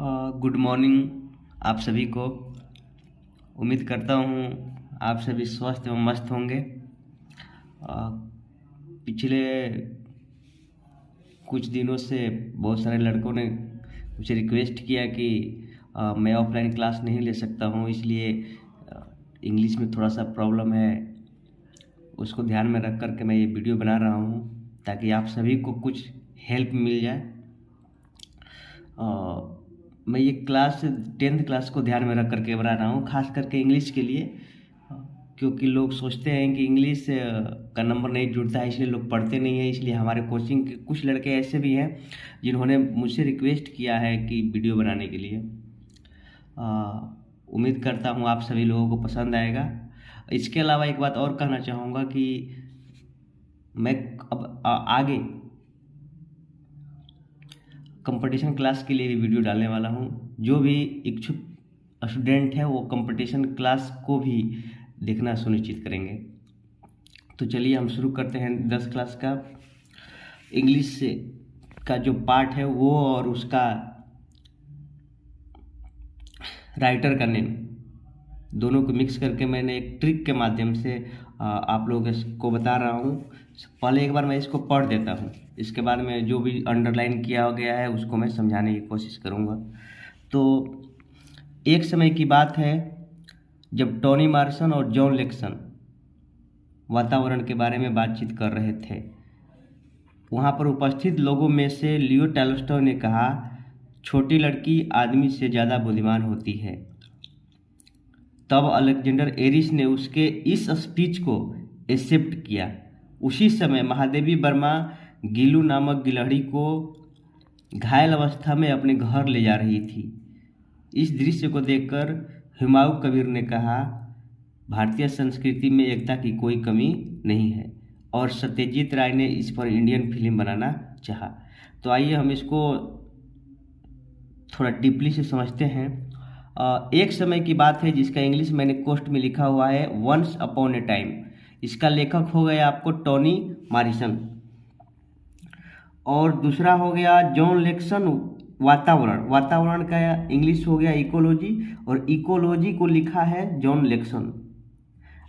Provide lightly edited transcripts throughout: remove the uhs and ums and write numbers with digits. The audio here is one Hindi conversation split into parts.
गुड मॉर्निंग आप सभी को। उम्मीद करता हूँ आप सभी स्वस्थ एवं मस्त होंगे। पिछले कुछ दिनों से बहुत सारे लड़कों ने मुझे रिक्वेस्ट किया कि मैं ऑफलाइन क्लास नहीं ले सकता हूँ, इसलिए इंग्लिश में थोड़ा सा प्रॉब्लम है, उसको ध्यान में रख कर के मैं ये वीडियो बना रहा हूँ ताकि आप सभी को कुछ हेल्प मिल जाए। मैं ये क्लास 10th क्लास को ध्यान में रख करके बना रहा हूँ, खास करके इंग्लिश के लिए, क्योंकि लोग सोचते हैं कि इंग्लिश का नंबर नहीं जुड़ता है इसलिए लोग पढ़ते नहीं हैं। इसलिए हमारे कोचिंग के कुछ लड़के ऐसे भी हैं जिन्होंने मुझसे रिक्वेस्ट किया है कि वीडियो बनाने के लिए। उम्मीद करता हूँ आप सभी लोगों को पसंद आएगा। इसके अलावा एक बात और कहना चाहूँगा कि मैं अब आगे कंपटीशन क्लास के लिए भी वीडियो डालने वाला हूँ। जो भी इच्छुक स्टूडेंट है वो कंपटीशन क्लास को भी देखना सुनिश्चित करेंगे। तो चलिए हम शुरू करते हैं 10 क्लास का इंग्लिश से का जो पार्ट है वो, और उसका राइटर का नेम, दोनों को मिक्स करके मैंने एक ट्रिक के माध्यम से आप लोगों को बता रहा हूँ। पहले एक बार मैं इसको पढ़ देता हूँ, इसके बाद में जो भी अंडरलाइन किया गया है उसको मैं समझाने की कोशिश करूँगा। तो एक समय की बात है जब टोनी मॉरिसन और जॉन लेक्सन वातावरण के बारे में बातचीत कर रहे थे। वहाँ पर उपस्थित लोगों में से लियो टॉल्स्टॉय ने कहा, छोटी लड़की आदमी से ज़्यादा बुद्धिमान होती है। तब अलेक्जेंडर एरिस ने उसके इस स्पीच को एक्सेप्ट किया। उसी समय महादेवी वर्मा गिलू नामक गिलहरी को घायल अवस्था में अपने घर ले जा रही थी। इस दृश्य को देखकर हुमायूं कबीर ने कहा, भारतीय संस्कृति में एकता की कोई कमी नहीं है, और सत्यजीत राय ने इस पर इंडियन फिल्म बनाना चाहा। तो आइए हम इसको थोड़ा डीपली से समझते हैं। एक समय की बात है जिसका इंग्लिश मैंने कोस्ट में लिखा हुआ है वंस अपॉन ए टाइम। इसका लेखक हो गया आपको टोनी मॉरिसन, और दूसरा हो गया जॉन लेक्सन वातावरण का इंग्लिश हो गया इकोलॉजी, और इकोलॉजी को लिखा है जॉन लेक्सन।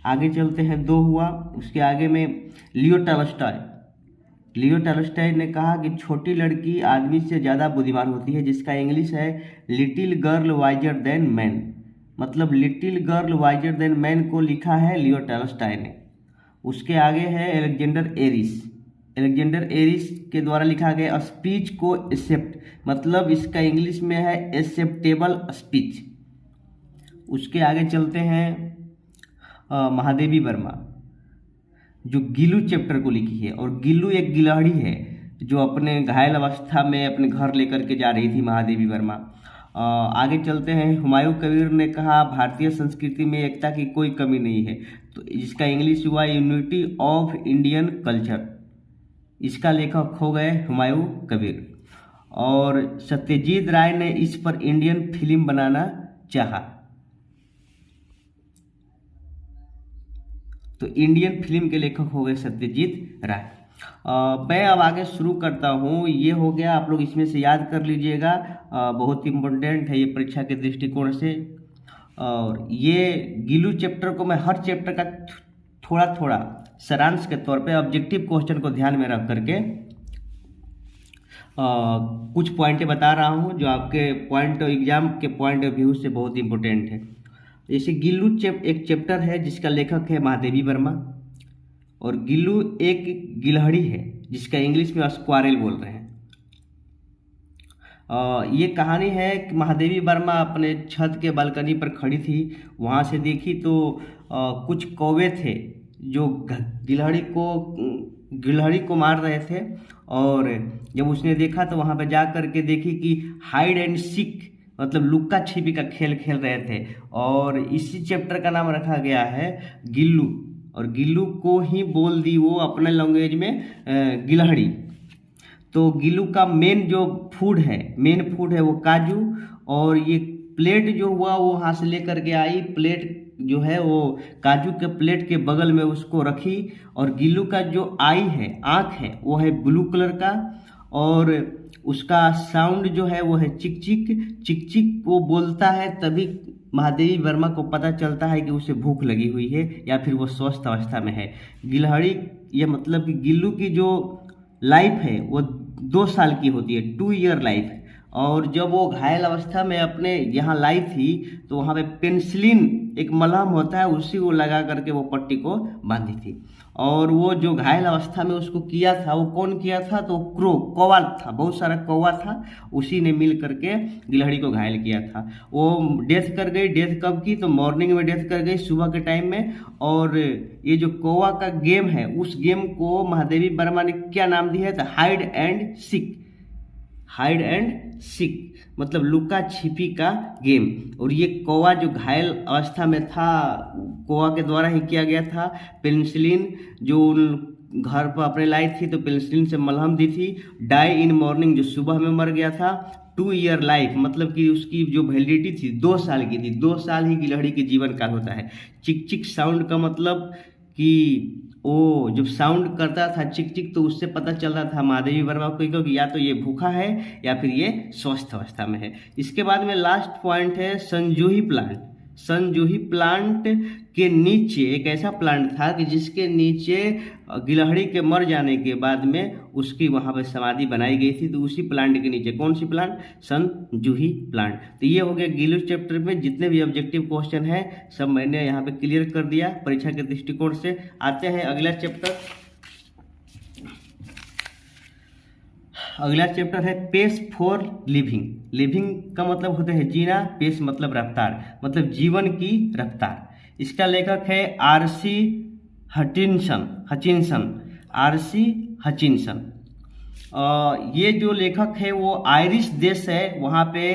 आगे चलते हैं, दो हुआ, उसके आगे में लियो टॉल्स्टॉय ने कहा कि छोटी लड़की आदमी से ज़्यादा बुद्धिमान होती है, जिसका इंग्लिश है little girl wiser than man. मतलब little girl wiser than man को लिखा है लियो टॉल्स्टॉय ने। उसके आगे है अलेक्जेंडर एरिस के द्वारा लिखा गया स्पीच को एक्सेप्ट, मतलब इसका इंग्लिश में है एक्सेप्टेबल स्पीच। उसके आगे चलते हैं महादेवी वर्मा, जो गिलू चैप्टर को लिखी है, और गिल्लू एक गिलहरी है जो अपने घायल अवस्था में अपने घर लेकर के जा रही थी महादेवी वर्मा। आगे चलते हैं, हुमायूं कबीर ने कहा, भारतीय संस्कृति में एकता की कोई कमी नहीं है। तो इसका इंग्लिश हुआ यूनिटी ऑफ इंडियन कल्चर। इसका लेखक हो गए हुमायूं कबीर, और सत्यजीत राय ने इस पर इंडियन फिल्म बनाना चाहा। तो इंडियन फिल्म के लेखक हो गए सत्यजीत राय। मैं अब आगे शुरू करता हूँ। ये हो गया, आप लोग इसमें से याद कर लीजिएगा, बहुत इम्पोर्टेंट है ये परीक्षा के दृष्टिकोण से। और ये गिलू चैप्टर को मैं हर चैप्टर का थोड़ा थोड़ा सारांश के तौर पे ऑब्जेक्टिव क्वेश्चन को ध्यान में रख करके कुछ पॉइंटें बता रहा हूँ जो आपके एग्जाम के पॉइंट ऑफ व्यू से बहुत इंपॉर्टेंट है। जैसे गिल्लू एक चैप्टर है जिसका लेखक है महादेवी वर्मा, और गिल्लू एक गिलहरी है जिसका इंग्लिश में स्क्वारेल बोल रहे हैं। ये कहानी है कि महादेवी वर्मा अपने छत के बालकनी पर खड़ी थी, वहाँ से देखी तो कुछ कौवे थे जो गिलहरी को मार रहे थे, और जब उसने देखा तो वहाँ पर जा कर के देखी कि हाइड एंड सीक, मतलब लुक्का छिपी का खेल खेल रहे थे, और इसी चैप्टर का नाम रखा गया है गिल्लू, और गिल्लू को ही बोल दी वो अपने लैंग्वेज में गिलहरी। तो गिल्लू का मेन फूड है वो काजू, और ये प्लेट जो हुआ वो वहाँ से लेकर के आई, प्लेट जो है वो काजू के प्लेट के बगल में उसको रखी, और गिल्लू का जो आँख है वो है ब्लू कलर का, और उसका साउंड जो है वो है चिक चिक चिक चिक। वो बोलता है तभी महादेवी वर्मा को पता चलता है कि उसे भूख लगी हुई है या फिर वो स्वस्थ अवस्था में है। गिलहरी, ये मतलब कि गिल्लू की जो लाइफ है वो 2 साल की होती है, 2 ईयर लाइफ। और जब वो घायल अवस्था में अपने यहाँ लाई थी तो वहाँ पे पेनिसिलिन एक मलहम होता है, उसी को लगा करके वो पट्टी को बांधी थी। और वो जो घायल अवस्था में उसको किया था, वो कौन किया था? तो कौवा था, बहुत सारा कौवा था, उसी ने मिल करके गिलहरी को घायल किया था। वो डेथ कर गई। डेथ कब की? तो मॉर्निंग में डेथ कर गई, सुबह के टाइम में। और ये जो कौवा का गेम है, उस गेम को महादेवी वर्मा ने क्या नाम दिया है? तो hide and seek. Hide and seek मतलब लुका छिपी का गेम। और ये कौवा जो घायल अवस्था में था, कौवा के द्वारा ही किया गया था। पेनिसिलिन जो घर पर अपने लाई थी तो पेनिसिलिन से मलहम दी थी। डाई इन मॉर्निंग जो सुबह में मर गया था। 2 ईयर लाइफ मतलब कि उसकी जो वैलिडिटी थी 2 साल की थी। 2 साल ही गिलहरी के जीवन काल होता है। चिक चिक साउंड का मतलब कि वो जब साउंड करता था चिक चिक तो उससे पता चल रहा था महादेवी वर्मा को कि या तो ये भूखा है या फिर ये स्वस्थ अवस्था में है। इसके बाद में लास्ट पॉइंट है संजूही प्लांट। संजूही प्लांट के नीचे एक ऐसा प्लांट था कि जिसके नीचे गिलहरी के मर जाने के बाद में उसकी वहाँ पर समाधि बनाई गई थी। तो उसी प्लांट के नीचे कौन सी प्लांट? संजूही प्लांट। तो ये हो गया गिलू चैप्टर में जितने भी ऑब्जेक्टिव क्वेश्चन है सब मैंने यहाँ पे क्लियर कर दिया परीक्षा के दृष्टिकोण से। आते हैं अगला चैप्टर। अगला चैप्टर है पेस फॉर लिविंग। लिविंग का मतलब होता है जीना, पेस मतलब रफ्तार, मतलब जीवन की रफ्तार। इसका लेखक है आरसी हचिंसन। RC Hutchinson. ये जो लेखक है वो आयरिश देश है, वहाँ पे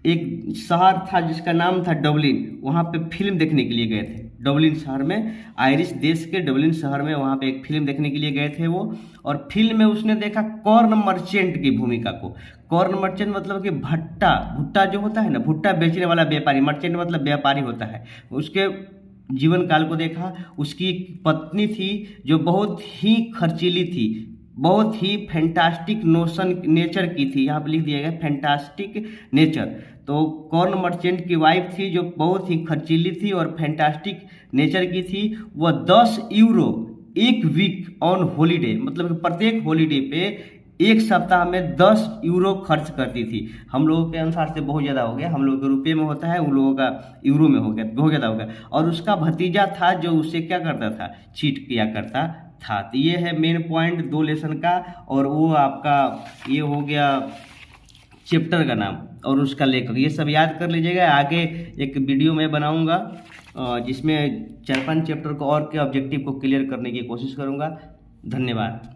एक शहर था जिसका नाम था डबलिन, वहाँ पे फिल्म देखने के लिए गए थे। डबलिन शहर में, आयरिश देश के डबलिन शहर में वहाँ पे एक फिल्म देखने के लिए गए थे वो। और फिल्म में उसने देखा कॉर्न मर्चेंट की भूमिका को। कॉर्न मर्चेंट मतलब कि भुट्टा जो होता है ना, भुट्टा बेचने वाला व्यापारी। मर्चेंट मतलब व्यापारी होता है। उसके जीवन काल को देखा। उसकी एक पत्नी थी जो बहुत ही खर्चीली थी, बहुत ही फैंटास्टिक नेचर की थी। यहाँ पे लिख दिया गया फैंटास्टिक नेचर। तो कॉर्न मर्चेंट की वाइफ थी जो बहुत ही खर्चीली थी और फैंटास्टिक नेचर की थी। वह 10 यूरो एक वीक ऑन हॉलीडे, मतलब प्रत्येक हॉलीडे पे एक सप्ताह में 10 यूरो खर्च करती थी। हम लोगों के अनुसार से बहुत ज़्यादा हो गया, हम लोगों के रुपये में होता है, उन लोगों का यूरो में हो गया, बहुत ज़्यादा हो गया। और उसका भतीजा था जो उससे क्या करता था? चीट किया करता था। तो ये है मेन पॉइंट 2 लेसन का। और वो आपका ये हो गया चैप्टर का नाम और उसका लेखक। ये सब याद कर लीजिएगा। आगे एक वीडियो मैं बनाऊंगा जिसमें 4-5 चैप्टर को और के ऑब्जेक्टिव को क्लियर करने की कोशिश करूंगा। धन्यवाद।